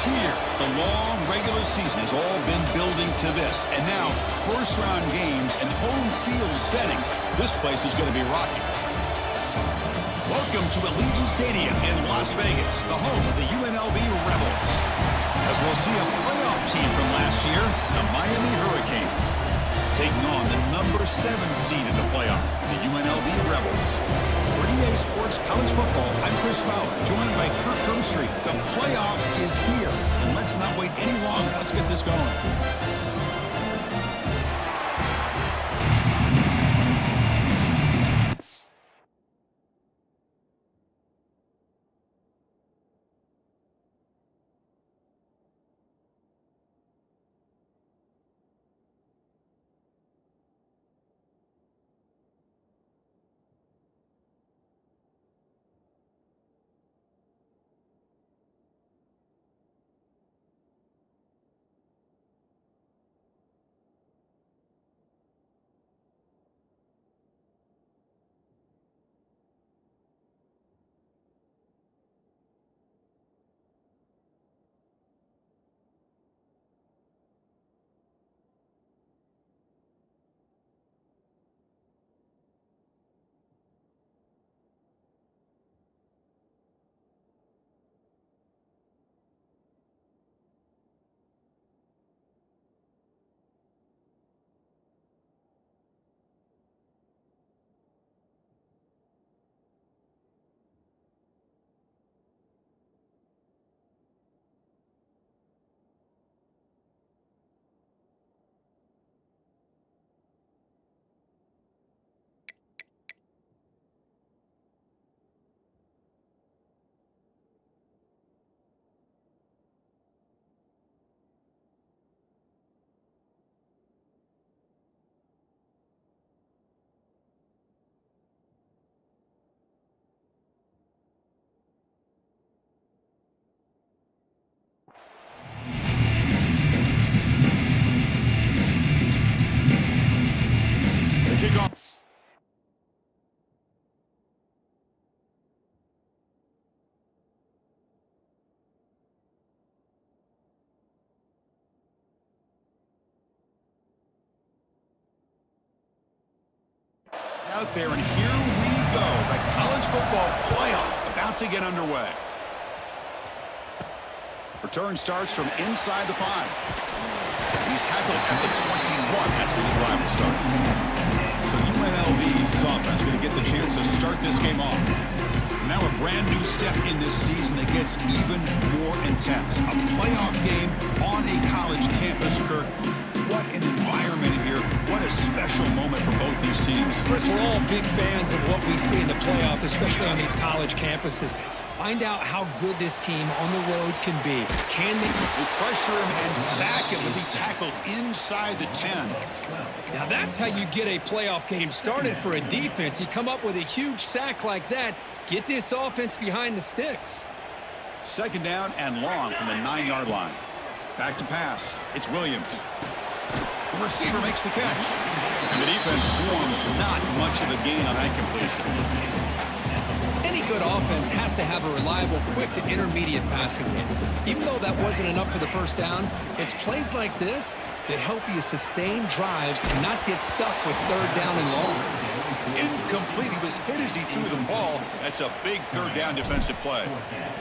here. The long regular season has all been building to this. And now, first-round games and home field settings. This place is going to be rocking. Welcome to Allegiant Stadium in Las Vegas, the home of the UNLV Rebels. As we'll see a playoff team from last year, the Miami Hurricanes, taking on the number 7 seed in the playoff, the UNLV Rebels. For EA Sports College Football, I'm Chris Fowler, joined by Kirk Hermstreet. The playoff is here, and let's not wait any longer. Let's get this going. Out there, and here we go. The college football playoff about to get underway. Return starts from inside the 5. He's tackled at the 21. That's where the drive will start. So UNLV's offense going to get the chance to start this game off. Now a brand new step in this season that gets even more intense. A playoff game on a college campus, Kirk. What an environment here. What a special moment for both these teams. Chris, we're all big fans of what we see in the playoff, especially on these college campuses. Find out how good this team on the road can be. Can they pressure him and sack him to be tackled inside the 10? Now that's how you get a playoff game started for a defense. You come up with a huge sack like that, get this offense behind the sticks. Second down and long from the 9-yard line. Back to pass. It's Williams. The receiver makes the catch. And the defense swarms. Not much of a gain on that completion. Any good offense has to have a reliable, quick to intermediate passing game. Even though that wasn't enough for the first down, it's plays like this that help you sustain drives and not get stuck with third down and long. Incomplete. He was hit as he threw the ball. That's a big third down defensive play.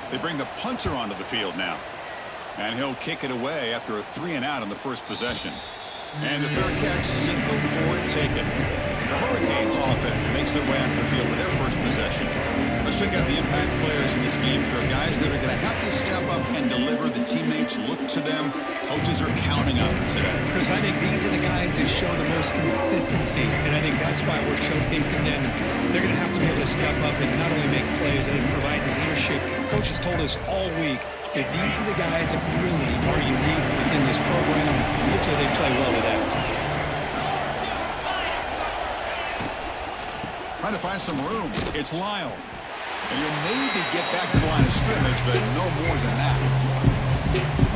They bring the punter onto the field now. And he'll kick it away after a 3-and-out on the first possession. And the third catch, single for it taken. The Hurricanes offense makes their way onto the field for their first possession. Let's check out the impact players in this game, guys that are going to have to step up and deliver. The teammates look to them. Coaches are counting on them today. Chris, I think these are the guys that show the most consistency, and I think that's why we're showcasing them. They're going to have to be able to step up and not only make plays, and provide the leadership. Coaches told us all week that these are the guys that really are unique within this program. Hopefully they play well today. Trying to find some room. It's Lyle. And you'll maybe get back to the line of scrimmage, but no more than that.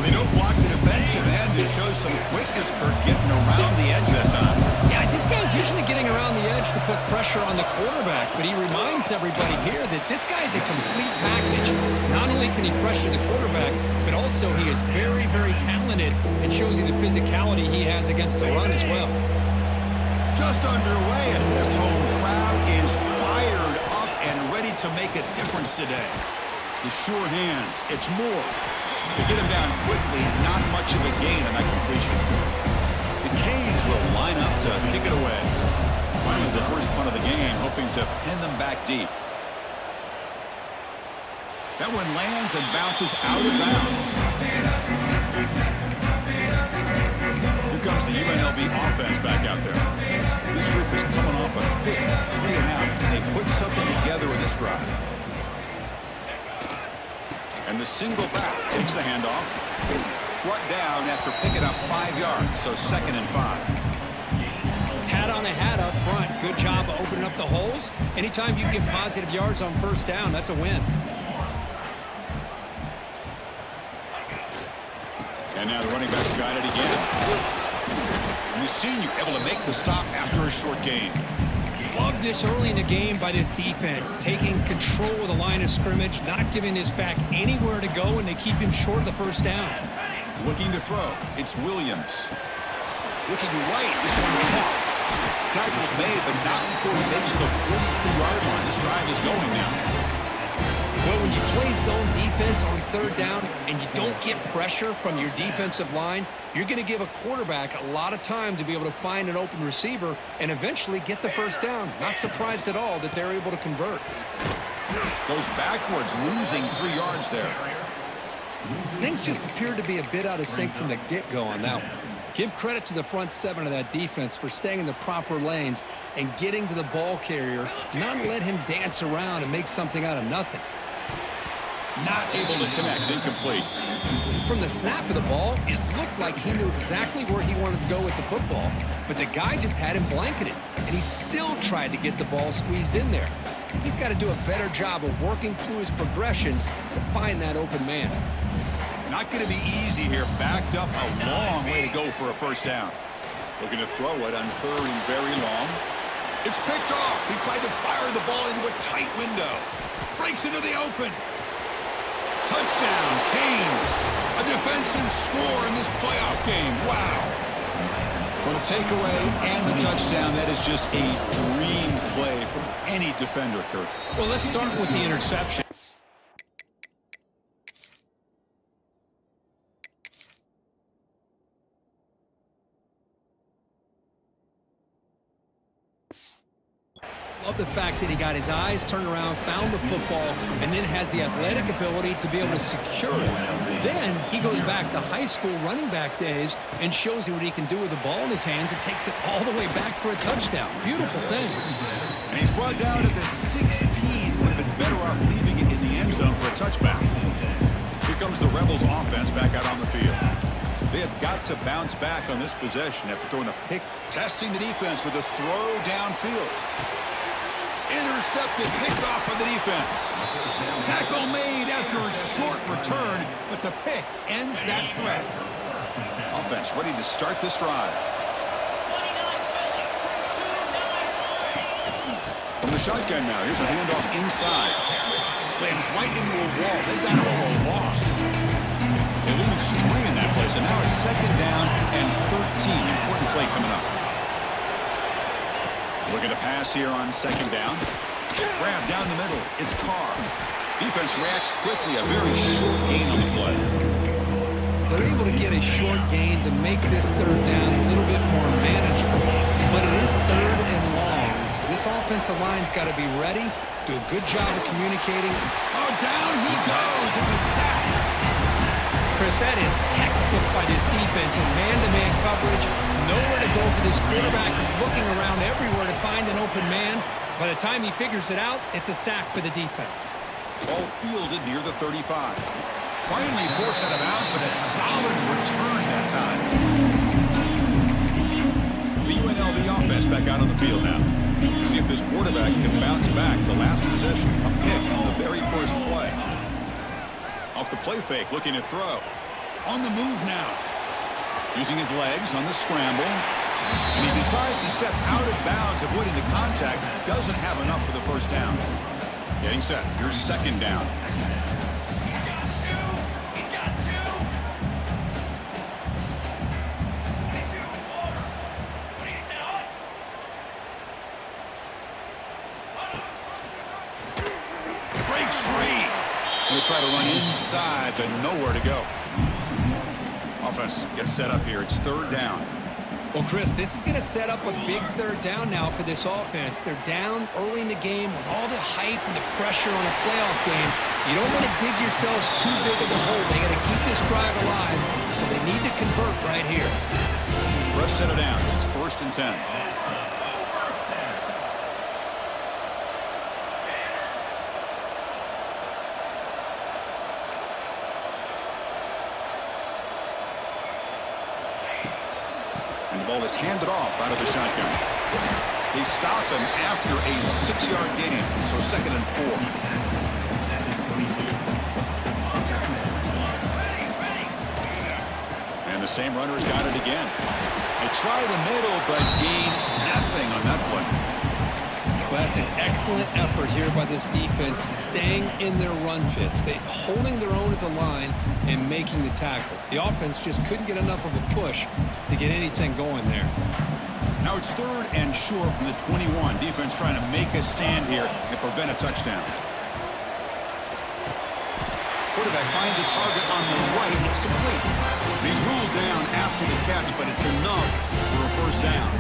They don't block the defensive end. It shows some quickness, Kirk, getting around the edge that time. Yeah, this guy's usually getting around the edge to put pressure on the quarterback, but he reminds everybody here that this guy's a complete package. Not only can he pressure the quarterback, but also he is very, very talented and shows you the physicality he has against the run as well. Just underway, and this home crowd is fired up and ready to make a difference today. The sure hands, it's more. To get him down quickly, not much of a gain on that completion. The Canes will line up to kick it away. Finally, the first punt of the game, hoping to pin them back deep. That one lands and bounces out of bounds. Here comes the UNLV offense back out there. This group is coming off a quick 3-and-out. They put something together in this drive. And the single back takes the handoff. Brought down after picking up 5 yards, so 2nd and 5. Hat on a hat up front. Good job of opening up the holes. Anytime you get positive yards on first down, that's a win. And now the running back's got it again. And the senior able to make the stop after a short gain. Love this early in the game by this defense, taking control of the line of scrimmage, not giving this back anywhere to go, and they keep him short of the first down. Looking to throw. It's Williams. Looking right. This one caught. Tackle's made, but not before he makes the 43-yard line. This drive is going now. Well, when you play zone defense on third down and you don't get pressure from your defensive line, you're going to give a quarterback a lot of time to be able to find an open receiver and eventually get the first down. Not surprised at all that they're able to convert. Goes backwards, losing 3 yards there. Things just appeared to be a bit out of sync from the get-go on that one. Give credit to the front seven of that defense for staying in the proper lanes and getting to the ball carrier, not let him dance around and make something out of nothing. Not able to connect, incomplete. From the snap of the ball, it looked like he knew exactly where he wanted to go with the football, but the guy just had him blanketed, and he still tried to get the ball squeezed in there. He's got to do a better job of working through his progressions to find that open man. Not going to be easy here. Backed up a long way to go for a first down. Looking to throw it on 3rd and very long. It's picked off. He tried to fire the ball into a tight window. Breaks into the open. Touchdown, Canes. A defensive score in this playoff game. Wow. Well, the takeaway and the touchdown, that is just a dream play for any defender, Kirk. Well, let's start with the interception. Love the fact that he got his eyes turned around, found the football, and then has the athletic ability to be able to secure it. Then he goes back to high school running back days and shows you what he can do with the ball in his hands and takes it all the way back for a touchdown. Beautiful thing. And he's brought down at the 16. Would have been better off leaving it in the end zone for a touchback. Here comes the Rebels offense back out on the field. They have got to bounce back on this possession after throwing a pick, testing the defense with a throw downfield. Intercepted, picked off by the defense. Tackle made after a short return, but the pick ends that threat. Offense ready to start this drive. From the shotgun now, here's a handoff inside. Slams right into a wall. They've got it for a loss. They lose 3 in that place, and now it's 2nd down and 13. Important play coming up. Looking to pass here on 2nd down. Grab down the middle. It's Carr. Defense reacts quickly. A very short gain on the play. They're able to get a short gain to make this 3rd down a little bit more manageable. But it is 3rd and long. So this offensive line's got to be ready. Do a good job of communicating. Oh, down he goes. It's a sack. Chris, that is textbook by this defense in man-to-man coverage. Nowhere to go for this quarterback. He's looking around everywhere to find an open man. By the time he figures it out, it's a sack for the defense. Ball fielded near the 35. Finally forced out of bounds, but a solid return that time. The UNLV offense back out on the field now. See if this quarterback can bounce back. The last possession, a pick on the very first play. Off the play fake, looking to throw. On the move now. Using his legs on the scramble. And he decides to step out of bounds, avoiding the contact. Doesn't have enough for the first down. Getting set. Here's second down. Breaks free. He'll try to run inside, but nowhere to go. Offense gets set up here. It's third down. Well, Chris, this is going to set up a big third down now for this offense. They're down early in the game with all the hype and the pressure on a playoff game. You don't want to dig yourselves too big of a hole. They got to keep this drive alive, so they need to convert right here. Fresh set of downs. It's 1st and 10. And the ball is handed off out of the shotgun. They stop him after a 6-yard gain, so 2nd and 4. And the same runner's got it again. They try the middle, but gain nothing on that play. Well, that's an excellent effort here by this defense, staying in their run fits. They holding their own at the line and making the tackle. The offense just couldn't get enough of a push to get anything going there. Now it's 3rd and short from the 21. Defense trying to make a stand here and prevent a touchdown. Quarterback finds a target on the right. It's complete. He's ruled down after the catch, but it's enough for a first down.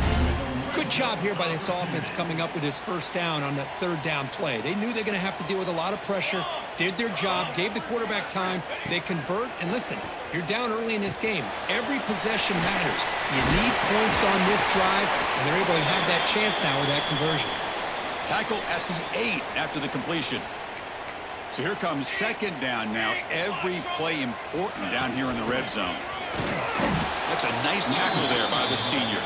Good job here by this offense coming up with this first down on that third down play. They knew they're going to have to deal with a lot of pressure, did their job, gave the quarterback time. They convert, and listen, you're down early in this game. Every possession matters. You need points on this drive, and they're able to have that chance now with that conversion. Tackle at the 8 after the completion. So here comes second down now. Every play important down here in the red zone. That's a nice tackle there by the senior.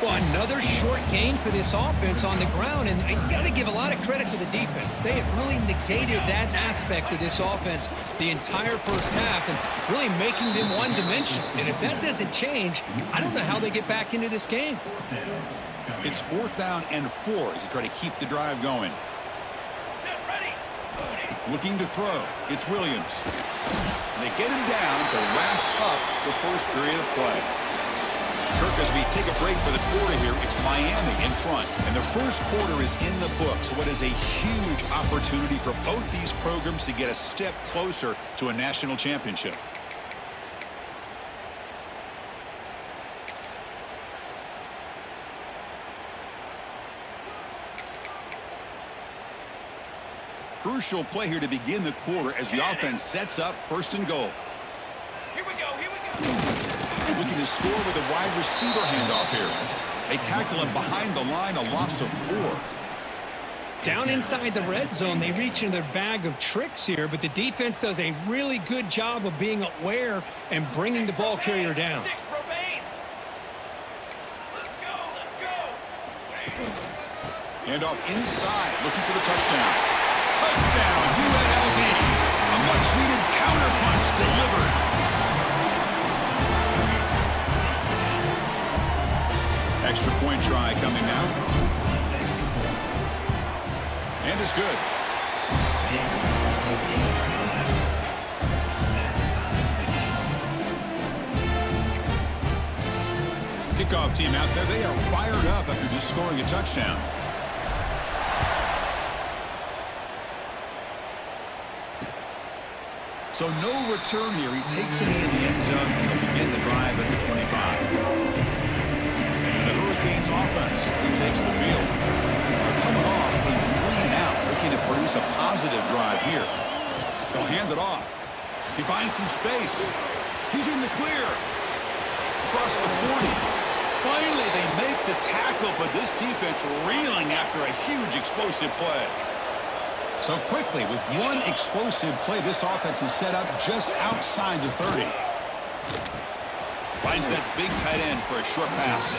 Well, another short gain for this offense on the ground, and you got to give a lot of credit to the defense. They have really negated that aspect of this offense the entire first half and really making them one-dimensional. And if that doesn't change, I don't know how they get back into this game. It's 4th down and 4 as you try to keep the drive going. Looking to throw. It's Williams. They get him down to wrap up the first period of play. Kirk, as we take a break for the quarter here, it's Miami in front. And the first quarter is in the books. What is a huge opportunity for both these programs to get a step closer to a national championship. Crucial play here to begin the quarter as the offense sets up 1st and goal. Here we go. Looking to score with a wide receiver handoff here. They tackle him behind the line, a loss of 4. Down inside the red zone, they reach in their bag of tricks here, but the defense does a really good job of being aware and bringing the ball carrier down. Let's go. Handoff inside, looking for the touchdown. Touchdown, UNLV. A much-needed counterpunch delivered. Extra point try coming now. And it's good. Kickoff team out there. They are fired up after just scoring a touchdown. So no return here. He takes it in the end zone and begin the drive at the 25. And the Hurricanes offense takes the field. They're coming off a 3-and-out, looking to produce a positive drive here. They'll hand it off. He finds some space. He's in the clear. Across the 40. Finally, they make the tackle, but this defense reeling after a huge explosive play. So quickly, with one explosive play, this offense is set up just outside the 30. Finds that big tight end for a short pass.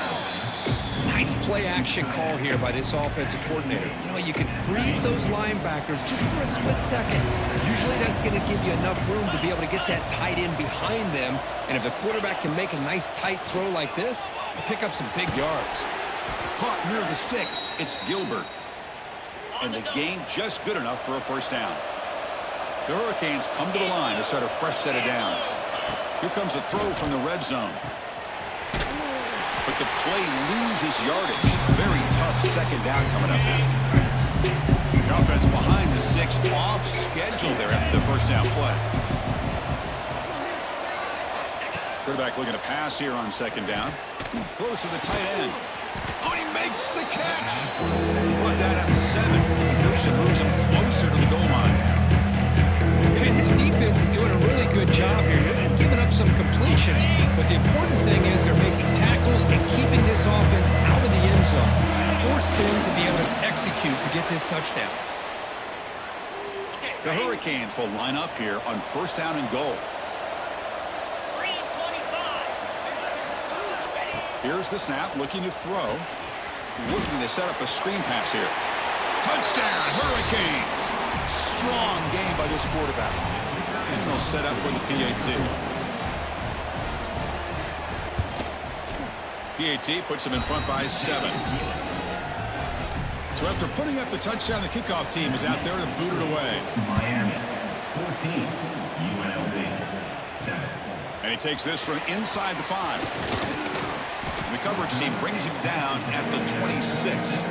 Nice play action call here by this offensive coordinator. You know, you can freeze those linebackers just for a split second. Usually that's going to give you enough room to be able to get that tight end behind them. And if the quarterback can make a nice tight throw like this, pick up some big yards. Caught near the sticks. It's Gilbert. And the gain just good enough for a first down. The Hurricanes come to the line to start a fresh set of downs. Here comes a throw from the red zone. But the play loses yardage. Very tough second down coming up now. The offense behind the 6, off schedule there after the first down play. Quarterback looking to pass here on second down. Close to the tight end. Oh, he makes the catch. Put that at the 7. Lucia moves him closer to the goal line. And this defense is doing a really good job here. They're giving up some completions, but the important thing is they're making tackles and keeping this offense out of the end zone. Force them to be able to execute to get this touchdown. The Hurricanes will line up here on first down and goal. 3:25. Here's the snap, looking to throw. Looking to set up a screen pass here. Touchdown, Hurricanes! Strong game by this quarterback. And they'll set up for the PAT. PAT puts them in front by 7. So after putting up the touchdown, the kickoff team is out there to boot it away. Miami, 14, UNLV, 7. And he takes this from inside the 5. And the coverage team brings him down at the 26.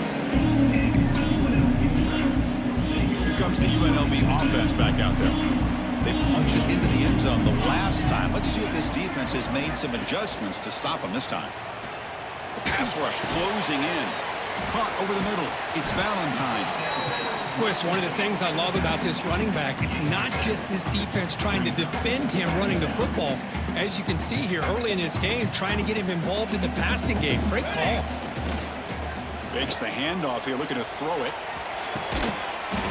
Here comes the UNLV offense back out there. They punch it into the end zone the last time. Let's see if this defense has made some adjustments to stop them this time. The pass rush closing in. Caught over the middle. It's Valentine. Well, it's one of the things I love about this running back. It's not just this defense trying to defend him running the football. As you can see here early in this game, trying to get him involved in the passing game. Great call. Fakes the handoff here, looking to throw it.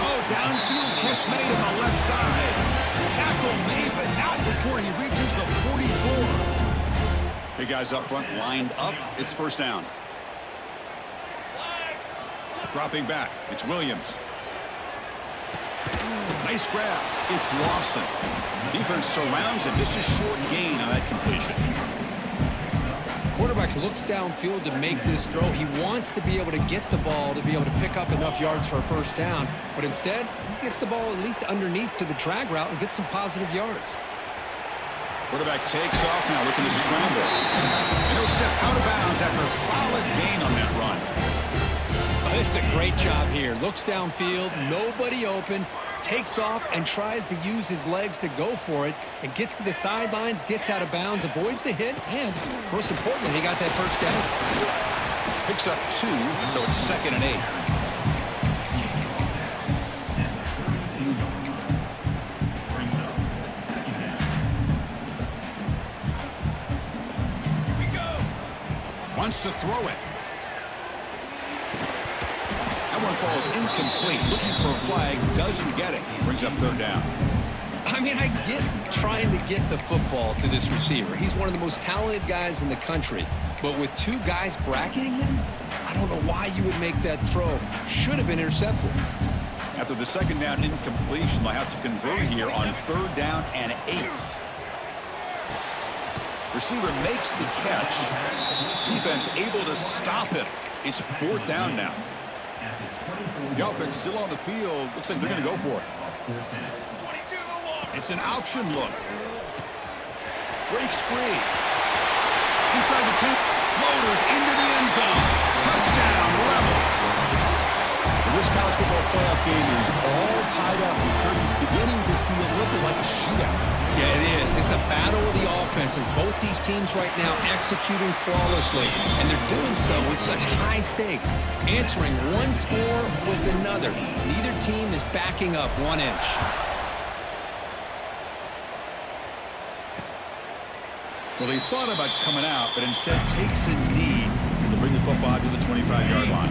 Oh, downfield catch made on the left side. Tackle made, but not before he reaches the 44. Big guys up front lined up. It's first down. Dropping back. It's Williams. Nice grab. It's Lawson. Defense surrounds him. Just a short gain on that completion. Quarterback looks downfield to make this throw. He wants to be able to get the ball to be able to pick up enough yards for a first down. But instead, he gets the ball at least underneath to the drag route and gets some positive yards. Quarterback takes off now, looking to scramble. And he'll step out of bounds after a solid gain on that run. This is a great job here. Looks downfield, nobody open, takes off and tries to use his legs to go for it, and gets to the sidelines, gets out of bounds, avoids the hit, and most importantly, he got that first down. Picks up 2, so it's 2nd and 8. Here we go. Wants to throw it. That one falls incomplete. Looking for a flag. Doesn't get it. Brings up 3rd down. I mean, I get trying to get the football to this receiver. He's one of the most talented guys in the country. But with 2 guys bracketing him, I don't know why you would make that throw. Should have been intercepted. After the 2nd down incompletion, they'll have to convert here on 3rd down and 8. Receiver makes the catch. Defense able to stop it. It's 4th down now. The offense still on the field. Looks like they're going to go for it. 22 to 1. It's an option look. Breaks free. Inside the 10. Motors into the end zone. Touchdown, Rebels. This college football playoff game is all tied up. The curtain's beginning to feel a little bit like a shootout. Yeah, it is. It's a battle of the offenses. Both these teams right now executing flawlessly, and they're doing so with such high stakes, answering one score with another. Neither team is backing up 1 inch. Well, he thought about coming out, but instead takes a knee to bring the football to the 25-yard line.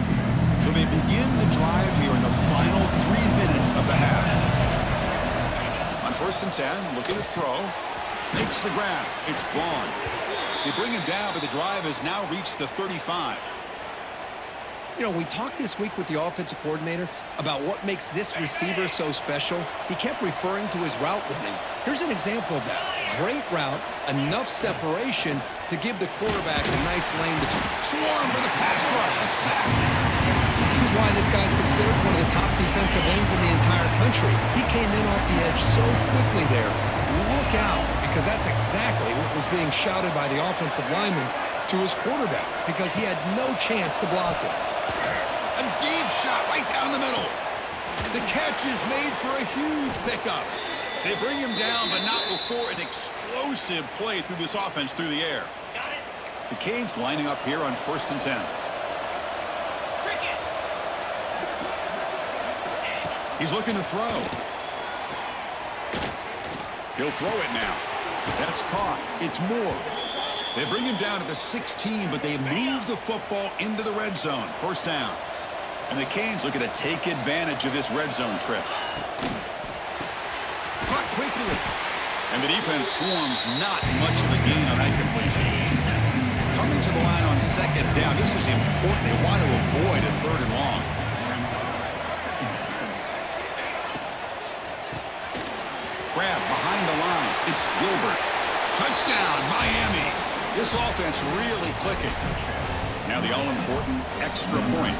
So they begin the drive here in the final 3 minutes of the half. On 1st and 10, looking to throw. Makes the grab. It's Vaughn. They bring him down, but the drive has now reached the 35. You know, we talked this week with the offensive coordinator about what makes this receiver so special. He kept referring to his route running. Here's an example of that. Great route, enough separation to give the quarterback a nice lane to Swarm for the pass rush. A sack. This is why this guy's considered one of the top defensive ends in the entire country. He came in off the edge so quickly there. Look out, because that's exactly what was being shouted by the offensive lineman to his quarterback, because he had no chance to block it. A deep shot right down the middle. The catch is made for a huge pickup. They bring him down, but not before an explosive play through this offense through the air. The Canes lining up here on 1st and 10. He's looking to throw. He'll throw it now. That's caught. It's Moore. They bring him down to the 16, but they move the football into the red zone. 1st down. And the Canes looking to take advantage of this red zone trip. Caught quickly. And the defense swarms, not much of a gain on that completion. Coming to the line on 2nd down. This is important. They want to avoid a 3rd and long. Grab behind the line. It's Gilbert. Touchdown, Miami. This offense really clicking. Now the all-important extra point.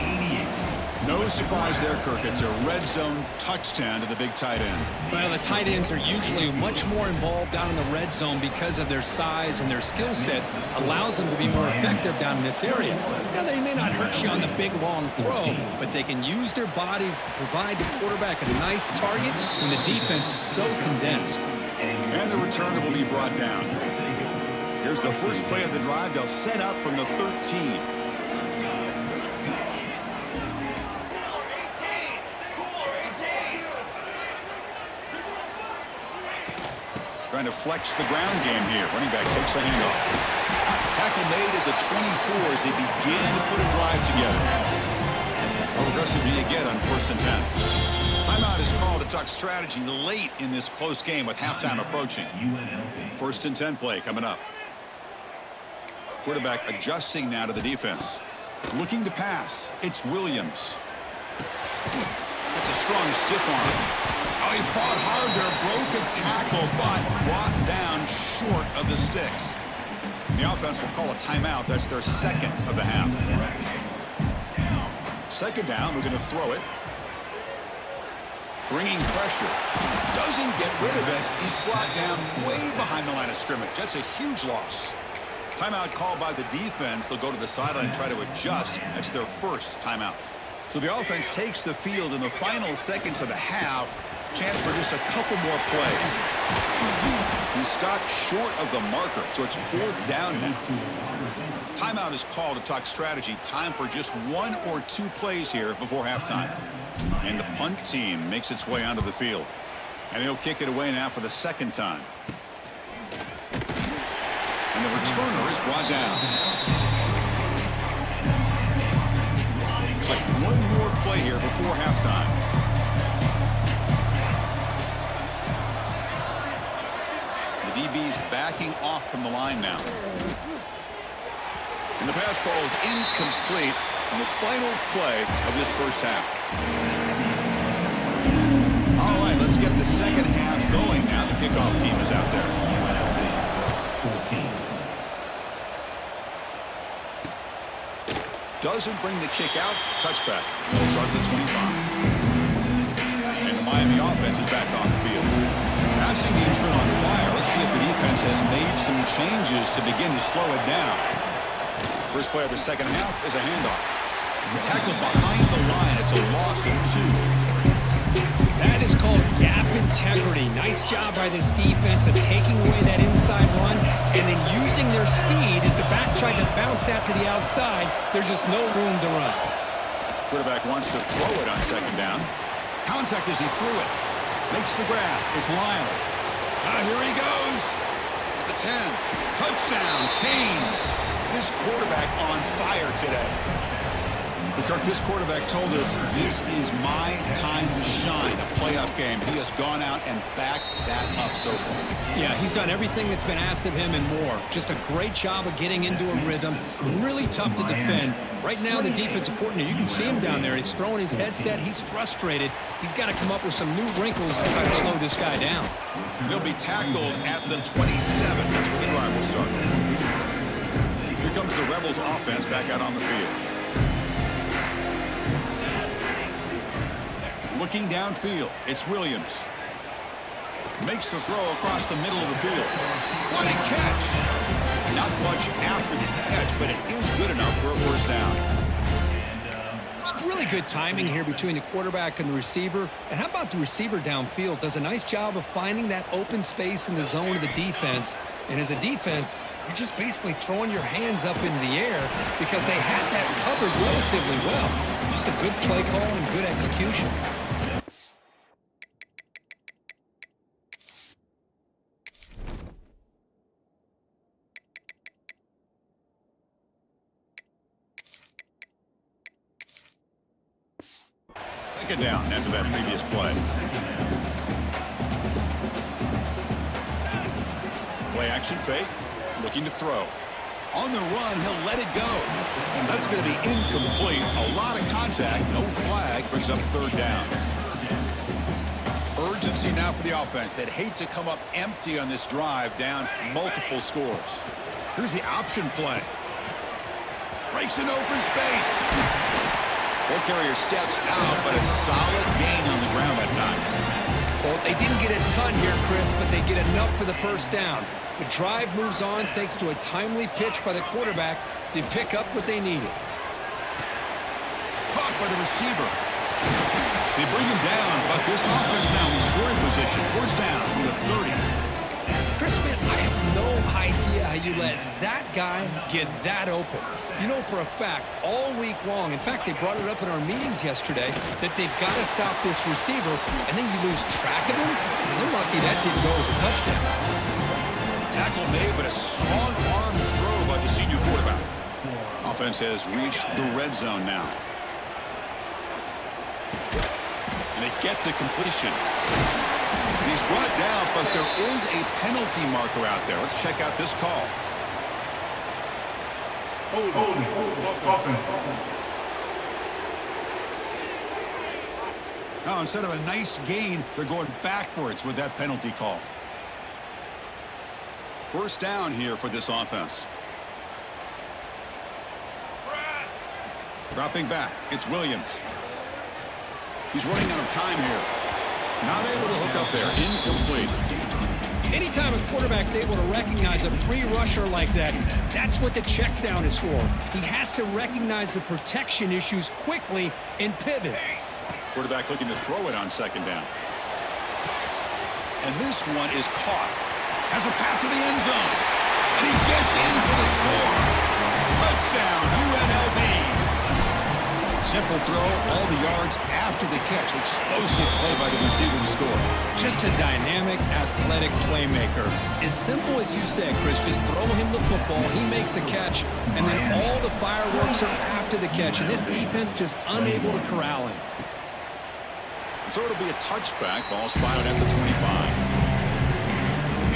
No surprise there, Kirk. It's a red zone touchdown to the big tight end. Well, the tight ends are usually much more involved down in the red zone because of their size, and their skill set allows them to be more effective down in this area. Now, they may not hurt you on the big, long throw, but they can use their bodies to provide the quarterback a nice target when the defense is so condensed. And the returner will be brought down. Here's the first play of the drive. They'll set up from the 13. Trying to flex the ground game here. Running back takes the handoff. Tackle made at the 24 as they begin to put a drive together. How aggressive do you get on 1st and 10? Timeout is called to talk strategy late in this close game with halftime approaching. 1st and 10 play coming up. Quarterback adjusting now to the defense. Looking to pass. It's Williams. It's a strong stiff arm. Oh, he fought hard there, broke a tackle, but brought down short of the sticks. The offense will call a timeout. That's their 2nd of the half. 2nd down, we're going to throw it. Bringing pressure. Doesn't get rid of it. He's brought down way behind the line of scrimmage. That's a huge loss. Timeout called by the defense. They'll go to the sideline and try to adjust. That's their 1st timeout. So the offense takes the field in the final seconds of the half. Chance for just a couple more plays. He stopped short of the marker, so it's 4th down now. Timeout is called to talk strategy. Time for just 1 or 2 plays here before halftime. And the punt team makes its way onto the field. And he'll kick it away now for the 2nd time. And the returner is brought down. It's like 1 more play here before halftime. DB's backing off from the line now. And the pass falls incomplete on the final play of this 1st half. All right, let's get the 2nd half going now. The kickoff team is out there. 14. Doesn't bring the kick out. Touchback. They'll start at the 25. And the Miami offense is back on the field. Passing game's been on fire. Let's see if the defense has made some changes to begin to slow it down. First play of the 2nd half is a handoff. Tackled behind the line. It's a loss of 2. That is called gap integrity. Nice job by this defense of taking away that inside run and then using their speed as the back tried to bounce that to the outside. There's just no room to run. Quarterback wants to throw it on 2nd down. Contact as he threw it. Makes the grab. It's Lyle. Here he goes. The 10. Touchdown, Canes. This quarterback on fire today. Kirk, this quarterback told us this is my time to shine, a playoff game. He has gone out and backed that up so far. Yeah, he's done everything that's been asked of him and more. Just a great job of getting into a rhythm. Really tough to defend. Right now, the defensive coordinator, you can see him down there. He's throwing his headset. He's frustrated. He's got to come up with some new wrinkles to try to slow this guy down. He'll be tackled at the 27. That's where the drive will start. Here comes the Rebels offense back out on the field. Looking downfield, it's Williams. Makes the throw across the middle of the field. What a catch! Not much after the catch, but it is good enough for a first down. It's really good timing here between the quarterback and the receiver. And how about the receiver downfield? Does a nice job of finding that open space in the zone of the defense. And as a defense, you're just basically throwing your hands up in the air because they had that covered relatively well. Just a good play call and good execution. Take it down after that previous play. Play action fake. Looking to throw. On the run, he'll let it go. And that's going to be incomplete. A lot of contact. No flag. Brings up third down. Urgency now for the offense. They'd hate to come up empty on this drive, down multiple scores. Here's the option play. Breaks an open space. Ball carrier steps out, but a solid gain on the ground that time. Well, they didn't get a ton here, Chris, but they get enough for the first down. The drive moves on thanks to a timely pitch by the quarterback to pick up what they needed. Caught by the receiver. They bring him down, but this offense now in scoring position. First down from the 30. Chris, man, I have no idea how you let that guy get that open. You know for a fact, all week long, in fact, they brought it up in our meetings yesterday, that they've got to stop this receiver, and then you lose track of him, and they're lucky that didn't go as a touchdown. Tackle made, but a strong arm throw by the senior quarterback. Offense has reached the red zone now. And they get the completion. He's brought down, but there is a penalty marker out there. Let's check out this call. Now, instead of a nice gain, they're going backwards with that penalty call. First down here for this offense. Dropping back, it's Williams. He's running out of time here. Not able to hook up there. Incomplete. Anytime a quarterback's able to recognize a free rusher like that, that's what the check down is for. He has to recognize the protection issues quickly and pivot. Quarterback looking to throw it on second down. And this one is caught. Has a path to the end zone. And he gets in for the score. Touchdown, UNLV. Simple throw, all the yards after the catch. Explosive play by the receiver to score. Just a dynamic, athletic playmaker. As simple as you said, Chris, just throw him the football, he makes a catch, and then all the fireworks are after the catch. And this defense just unable to corral him. So it'll be a touchback. Ball spotted at the 25.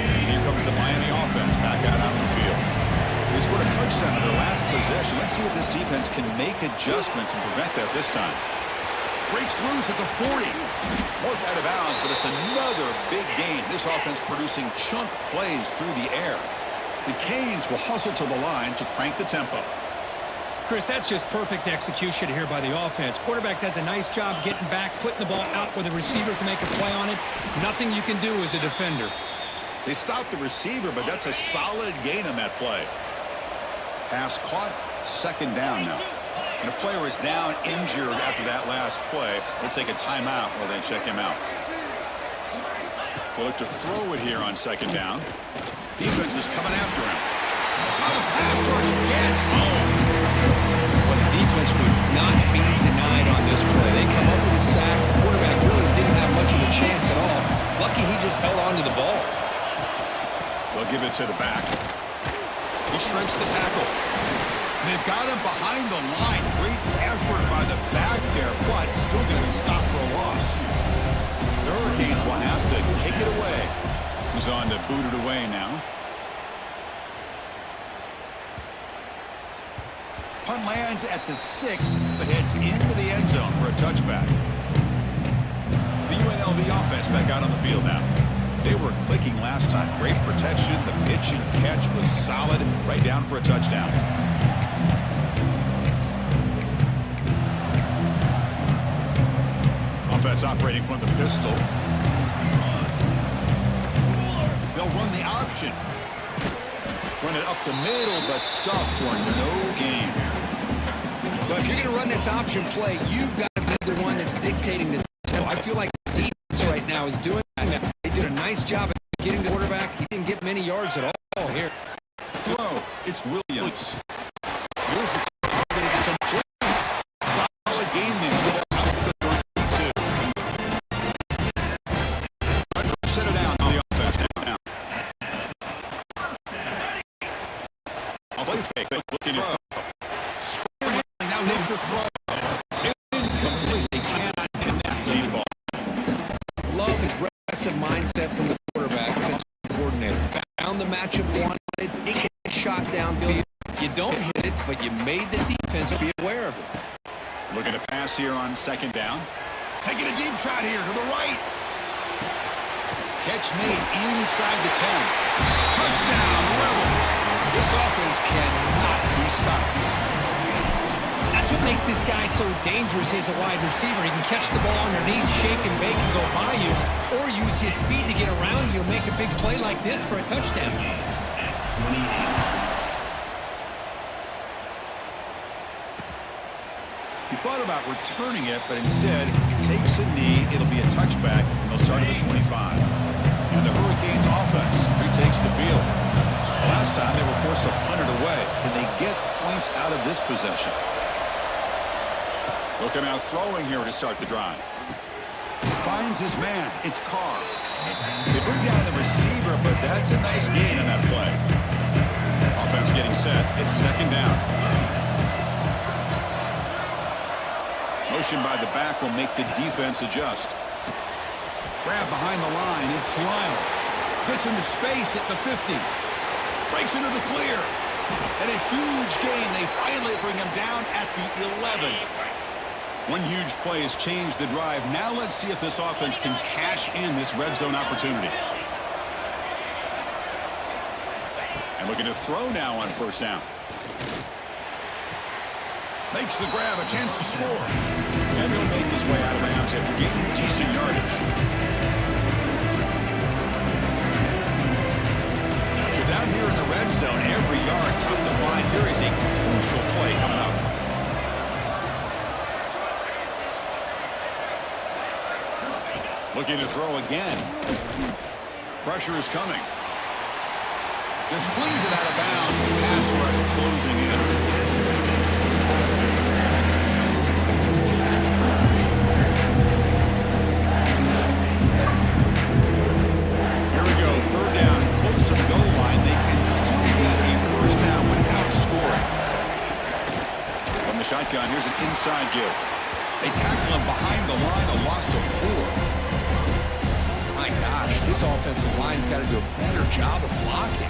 And here comes the Miami offense back out on the field. They scored a touchdown in their last possession. Let's see if this defense can make adjustments and prevent that this time. Breaks loose at the 40. Marked out of bounds, but it's another big gain. This offense producing chunk plays through the air. The Canes will hustle to the line to crank the tempo. Chris, that's just perfect execution here by the offense. Quarterback does a nice job getting back, putting the ball out where the receiver can make a play on it. Nothing you can do as a defender. They stopped the receiver, but that's a solid gain on that play. Pass caught, second down now. And a player is down injured after that last play. Let's take a timeout while they check him out. We'll look to throw it here on second down. Defense is coming after him. Oh, the pass rush gets home. Well, the defense would not be denied on this play. They come up with a sack. The quarterback really didn't have much of a chance at all. Lucky he just held on to the ball. They'll give it to the back. He shreds the tackle. They've got him behind the line. Great effort by the back there, but still going to be stopped for a loss. The Hurricanes will have to kick it away. He's on to boot it away now. Punt lands at the 6, but heads into the end zone for a touchback. The UNLV offense back out on the field now. They were clicking last time. Great protection. The pitch and catch was solid. Right down for a touchdown. Offense operating from the pistol. They'll run the option. Run it up the middle, but stuff for no gain. But if you're going to run this option play, you've got to be the one that's dictating the tempo. I feel like the defense right now is doing that. They did a nice job of getting the quarterback. He didn't get many yards at all here. Throw. It's Williams. Here's the target. It's complete. Solid gain there. So out of the 32. Set it down on the offense now. I'll play fake. Looking to throw. Scrambling. Now needs to throw. Incomplete. They cannot connect the ball. Loves aggressive mindset from the quarterback, defensive coordinator. Found the matchup they wanted. Take a shot downfield. You don't hit it, but you made the defense be aware of it. Looking to pass here on second down. Taking a deep shot here to the right. Catch made inside the 10. Touchdown, Rebels. This offense cannot be stopped. That's what makes this guy so dangerous as a wide receiver. He can catch the ball underneath, shake and bake and go by you, or use his speed to get around you and make a big play like this for a touchdown. He thought about returning it, but instead takes a knee. It'll be a touchback, and they'll start at the 25. And the Hurricanes offense retakes the field. Last time they were forced to punt it away. Can they get points out of this possession? Looking out throwing here to start the drive. Finds his man. It's Carr. They bring down the receiver, but that's a nice gain on that play. Offense getting set. It's second down. Motion by the back will make the defense adjust. Grab behind the line. It's Lyle. Gets into space at the 50. Breaks into the clear. And a huge gain. They finally bring him down at the 11. One huge play has changed the drive. Now let's see if this offense can cash in this red zone opportunity. And looking to throw now on first down. Makes the grab, a chance to score. And he'll make his way out of bounds after gaining decent yardage. So down here in the red zone, every yard tough to find. Here is a crucial play coming up. Looking to throw again. Pressure is coming. Just flings it out of bounds. The pass rush closing in. Here we go. Third down. Close to the goal line. They can still get a first down without scoring. From the shotgun, here's an inside give. They tackle him behind the line. A loss of 4. My gosh, this offensive line's got to do a better job of blocking.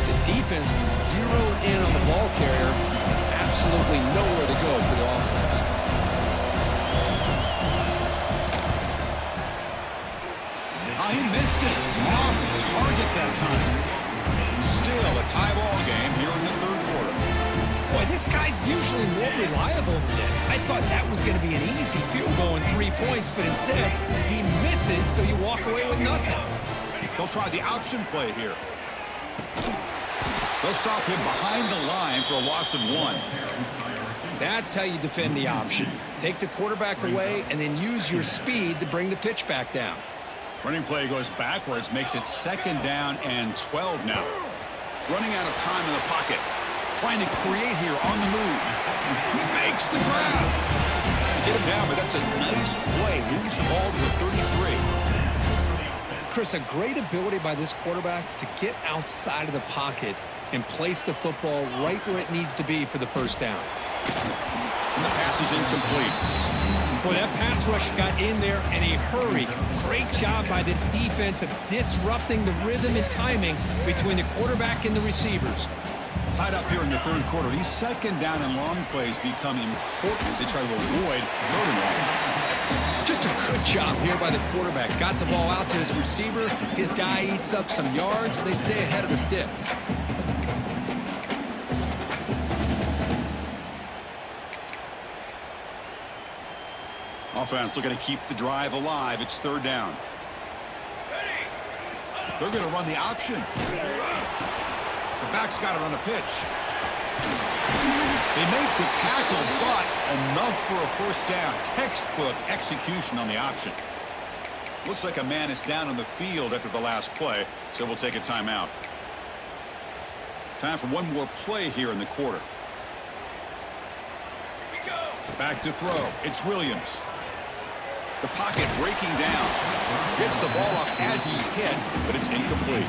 The defense was zeroed in on the ball carrier. Absolutely nowhere to go for the offense. He missed it. Off target that time. Still a tie ball game here in the third quarter. Boy, this guy's usually more reliable than this. I thought that was going to be an easy field goal and 3 points, but instead, he misses, so you walk away with nothing. They'll try the option play here. They'll stop him behind the line for a loss of 1. That's how you defend the option. Take the quarterback away and then use your speed to bring the pitch back down. Running play goes backwards, makes it second down and 12 now. Running out of time in the pocket. Trying to create here on the move. He makes the grab. They get him down, but that's a nice play. Moves the ball to the 33. Chris, a great ability by this quarterback to get outside of the pocket and place the football right where it needs to be for the first down. And the pass is incomplete. Boy, that pass rush got in there in a hurry. Great job by this defense of disrupting the rhythm and timing between the quarterback and the receivers. Tied up here in the third quarter. These second down and long plays become important as they try to avoid third and long. Just a good job here by the quarterback. Got the ball out to his receiver. His guy eats up some yards. They stay ahead of the sticks. Offense looking to keep the drive alive. It's third down. They're going to run the option. The back's got it on the pitch. They make the tackle, but enough for a first down. Textbook execution on the option. Looks like a man is down on the field after the last play, so we'll take a timeout. Time for one more play here in the quarter. Back to throw. It's Williams. The pocket breaking down. Gets the ball off as he's hit, but it's incomplete.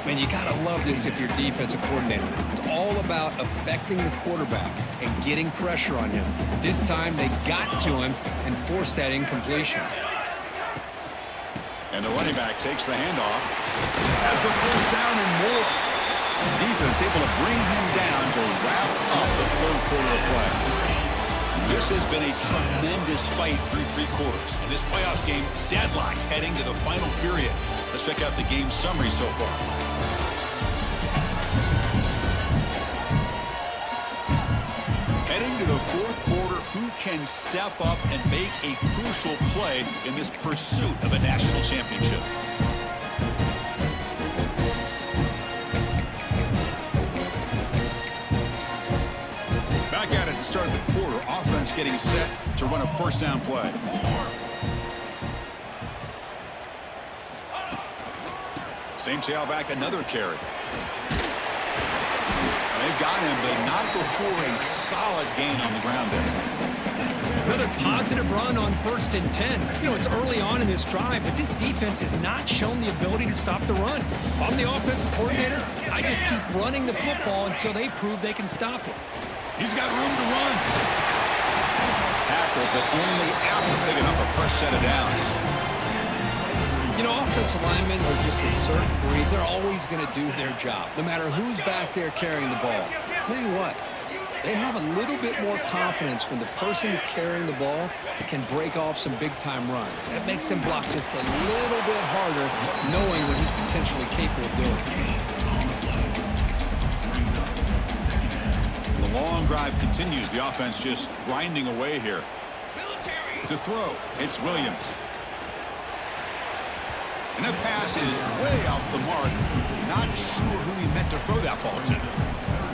Man, you got to love this if you're defensive coordinator. It's all about affecting the quarterback and getting pressure on him. This time they got to him and forced that incompletion. And the running back takes the handoff. Has the first down and more. Defense able to bring him down to wrap up the third quarter of play. This has been a tremendous fight through three quarters. In this playoff game, deadlocked heading to the final period. Let's check out the game summary so far. Heading to the fourth quarter, who can step up and make a crucial play in this pursuit of a national championship? Back at it to start the quarter. Offense getting set to run a first down play. Same tailback, another carry. They've got him, but not before a solid gain on the ground there. Another positive run on 1st and 10. You know, it's early on in this drive, but this defense has not shown the ability to stop the run. If I'm the offensive coordinator, I just keep running the football until they prove they can stop it. He's got room to run. Tackle, but only after picking up a fresh set of downs. You know, offensive linemen are just a certain breed. They're always going to do their job, no matter who's back there carrying the ball. I'll tell you what, they have a little bit more confidence when the person that's carrying the ball can break off some big-time runs. That makes them block just a little bit harder, knowing what he's potentially capable of doing. The long drive continues. The offense just grinding away here. To throw, it's Williams. And that pass is way off the mark. Not sure who he meant to throw that ball to.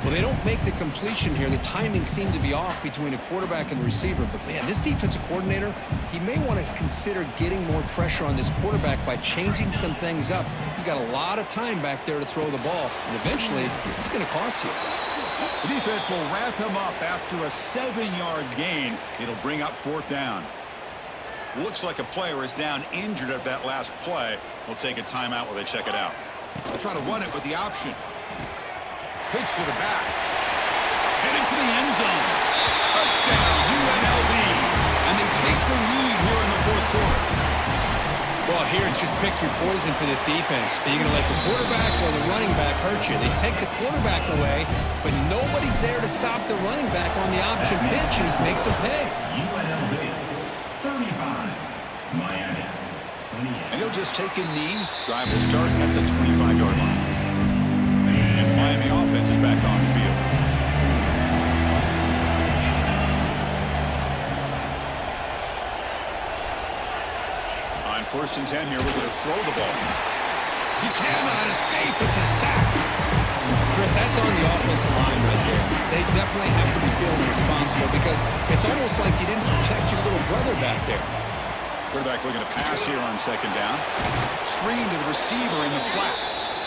Well, they don't make the completion here. The timing seemed to be off between a quarterback and the receiver. But, man, this defensive coordinator, he may want to consider getting more pressure on this quarterback by changing some things up. He's got a lot of time back there to throw the ball, and eventually it's going to cost you. The defense will wrap him up after a 7-yard gain. It'll bring up fourth down. Looks like a player is down injured at that last play. We'll take a timeout while they check it out. They'll try to run it with the option. Pitch to the back. Heading for the end zone. Touchdown, UNLV. And they take the lead here in the fourth quarter. Well, here it's just pick your poison for this defense. Are you going to let the quarterback or the running back hurt you? They take the quarterback away, but nobody's there to stop the running back on the option pitch, and he makes them pay. UNLV 35, Miami 28. And he'll just take a knee. Drive will start at the 25-yard line. And Miami offense is back on the field. On 1st and 10 here, we're going to throw the ball. He cannot escape. It's a sack. Chris, that's on the offensive line right there. They definitely have to be feeling responsible because it's almost like you didn't protect your little brother back there. Quarterback looking to pass here on 2nd down. Screen to the receiver in the flat.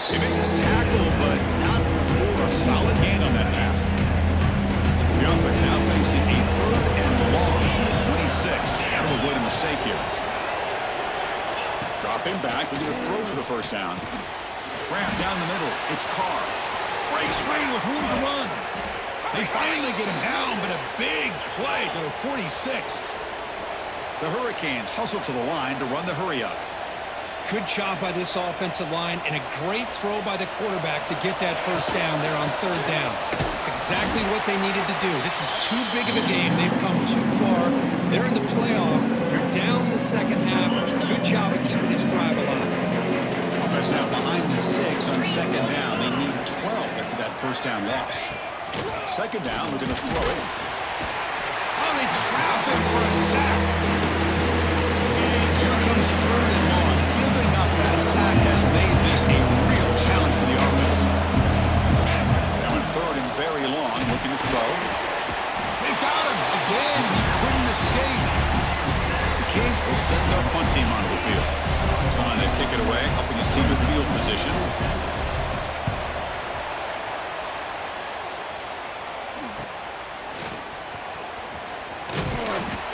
They make the tackle, but not for a solid gain on that pass. The offense now facing a 3rd and long, 26. Got to avoid a mistake here. Drop him back. We're going to throw for the first down. Grant down the middle. It's Carr. breaks free with room to run. They finally get him down, but a big play to the 46. The Hurricanes hustle to the line to run the hurry up. Good job by this offensive line and a great throw by the quarterback to get that first down there on third down. It's exactly what they needed to do. This is too big of a game. They've come too far. They're in the playoff. You're down in the second half. Good job of keeping this drive alive. Offense now behind the 6 on second down. They need 12 after that first down loss. Second down, we're going to throw it. Oh, they trap him for a sack. Here comes third and long. Giving up that sack has made this a real challenge for the offense. Now in third and very long, looking to throw. They've got him. Again, he couldn't escape. The Canes will send their punt team onto the field. Trying to kick it away, helping his team with field position.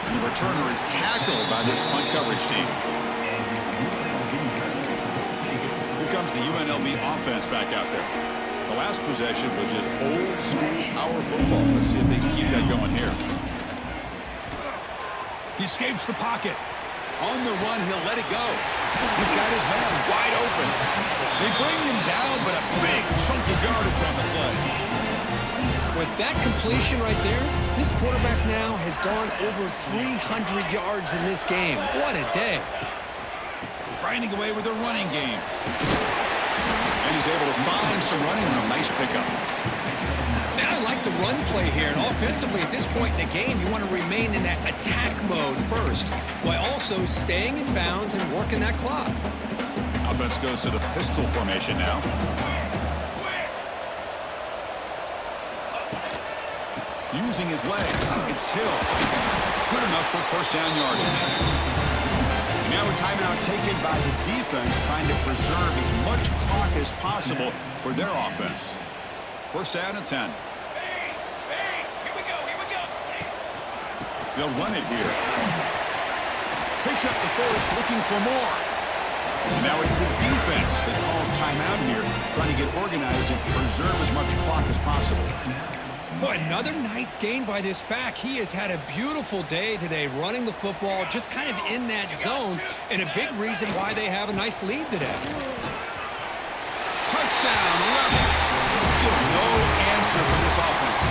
And the returner is tackled by this punt coverage team. Here comes the UNLV offense back out there. The last possession was just old school power football. Let's see if they can keep that going here. He escapes the pocket. On the run, he'll let it go. He's got his man wide open. They bring him down, but a big chunk of yardage on the play. With that completion right there, this quarterback now has gone over 300 yards in this game. What a day. Grinding away with the running game. And he's able to find some running room. Nice pickup. Now I like the run play here. And offensively, at this point in the game, you want to remain in that attack mode first, while also staying in bounds and working that clock. Offense goes to the pistol formation now. Using his legs. It's Hill. Good enough for first down yardage. Now a timeout taken by the defense, trying to preserve as much clock as possible for their offense. First down and 10. Here we go. They'll run it here. Picks up the first, looking for more. And now it's the defense that calls timeout here, trying to get organized and preserve as much clock as possible. Boy, another nice gain by this back. He has had a beautiful day today running the football, just kind of in that zone, and a big reason why they have a nice lead today. Touchdown, Rebels. Still no answer for this offense.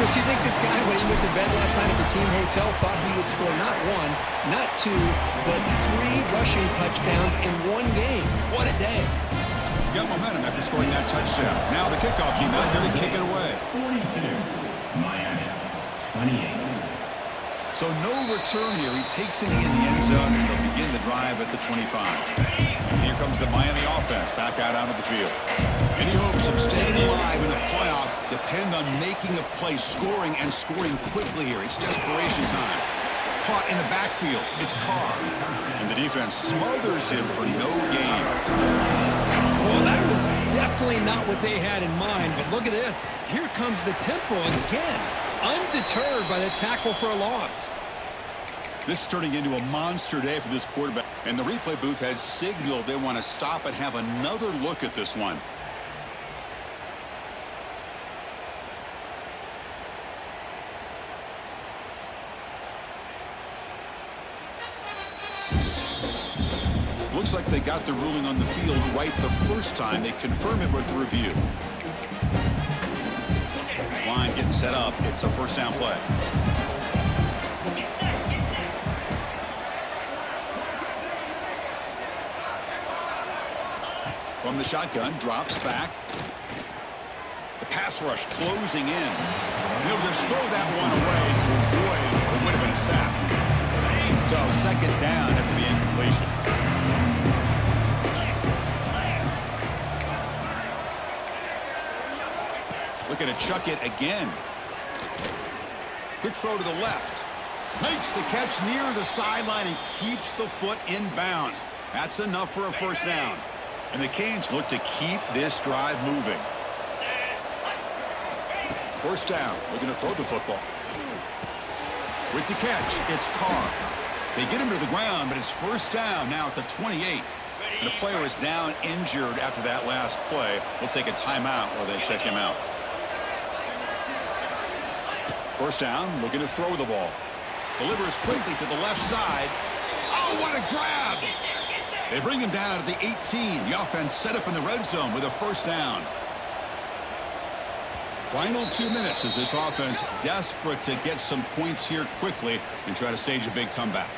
Chris, you think this guy, when he went to bed last night at the team hotel, thought he would score not one, not two, but 3 rushing touchdowns in one game? What a day. Got momentum after scoring that touchdown. Now the kickoff team out there to kick it away. 42, Miami, 28. So no return here. He takes it in the end zone, and they'll begin the drive at the 25. And here comes the Miami offense back out onto the field. Any hopes of staying alive in the playoff depend on making a play, scoring and scoring quickly here. It's desperation time. Caught in the backfield. It's Carr. And the defense smothers him for no gain. Well, that was definitely not what they had in mind, but look at this. Here comes the tempo again, undeterred by the tackle for a loss. This is turning into a monster day for this quarterback, and the replay booth has signaled they want to stop and have another look at this one. Looks like they got the ruling on the field right the first time. They confirm it with the review. This line getting set up. It's a first down play. From the shotgun, drops back. The pass rush closing in. He'll just throw that one away to avoid what would have been a sack. So second down after the incompletion. Looking to chuck it again. Quick throw to the left. Makes the catch near the sideline and keeps the foot in bounds. That's enough for a first down. And the Canes look to keep this drive moving. First down. Looking to throw the football. With the catch, it's Carr. They get him to the ground, but it's first down now at the 28. And the player is down injured after that last play. We'll take a timeout while they check him out. First down, looking to throw the ball. Delivers quickly to the left side. Oh, what a grab! They bring him down at the 18. The offense set up in the red zone with a first down. Final 2 minutes as this offense desperate to get some points here quickly and try to stage a big comeback.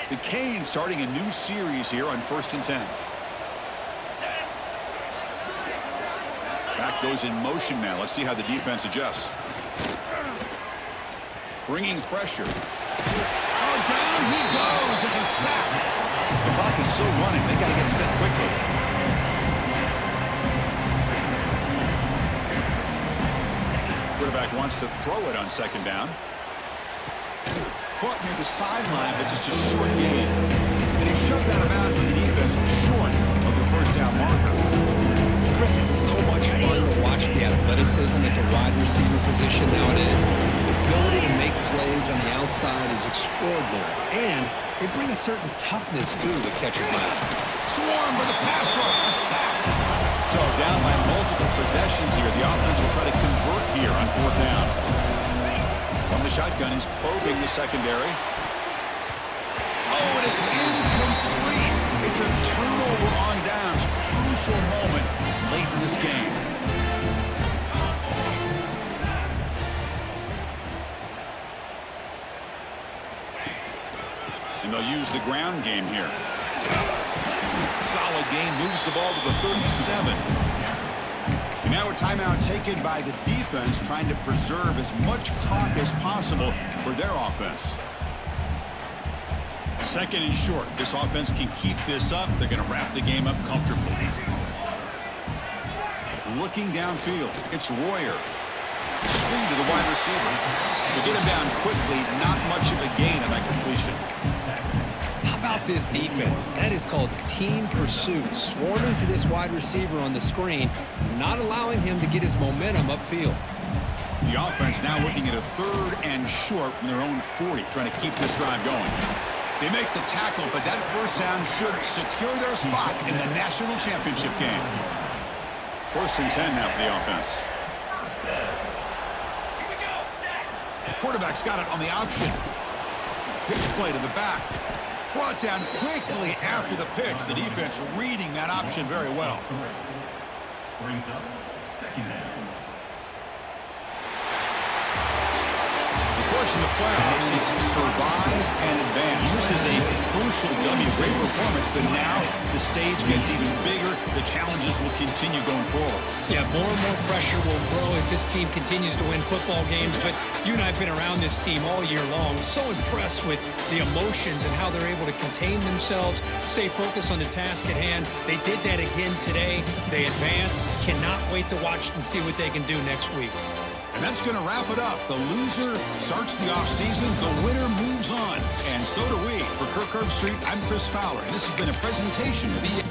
The Canes starting a new series here on 1st and 10. Back goes in motion now. Let's see how the defense adjusts. Bringing pressure. Oh, down he goes. It's a sack. The clock is still running. They got to get set quickly. Quarterback wants to throw it on 2nd down. Caught near the sideline, but just a short gain. And he shoved out of bounds with the defense short of the first down marker. Chris, it's so much fun to watch the athleticism at the wide receiver position nowadays. The ability to make plays on the outside is extraordinary. And they bring a certain toughness, too, that catches my eye. Swarm for the pass rush. A sack. So down by multiple possessions here. The offense will try to convert here on 4th down. From the shotgun, he's probing the secondary. Oh, and it's incomplete. It's a turnover on downs. Crucial moment late in this game. And they'll use the ground game here. Solid gain, moves the ball to the 37. And now a timeout taken by the defense, trying to preserve as much clock as possible for their offense. 2nd and short. This offense can keep this up. They're going to wrap the game up comfortably. Looking downfield, it's Royer. Screen to the wide receiver. They get him down quickly. Not much of a gain on that completion. How about this defense? That is called team pursuit. Swarming to this wide receiver on the screen, not allowing him to get his momentum upfield. The offense now looking at a 3rd and short from their own 40, trying to keep this drive going. They make the tackle, but that first down should secure their spot in the national championship game. 1st and 10 now for the offense. Quarterback's got it on the option. Pitch play to the back. Brought down quickly after the pitch. The defense reading that option very well. Brings up 2nd down. The course in the playoffs is survive and advance. This is a crucial W. Great performance, but now the stage gets even bigger. The challenges will continue going forward. Yeah, more and more pressure will grow as this team continues to win football games. But you and I have been around this team all year long. So impressed with the emotions and how they're able to contain themselves, stay focused on the task at hand. They did that again today. They advance. Cannot wait to watch and see what they can do next week. And that's going to wrap it up. The loser starts the offseason. The winner moves on. And so do we. For Kirk Herbstreit, I'm Chris Fowler. And this has been a presentation of EA.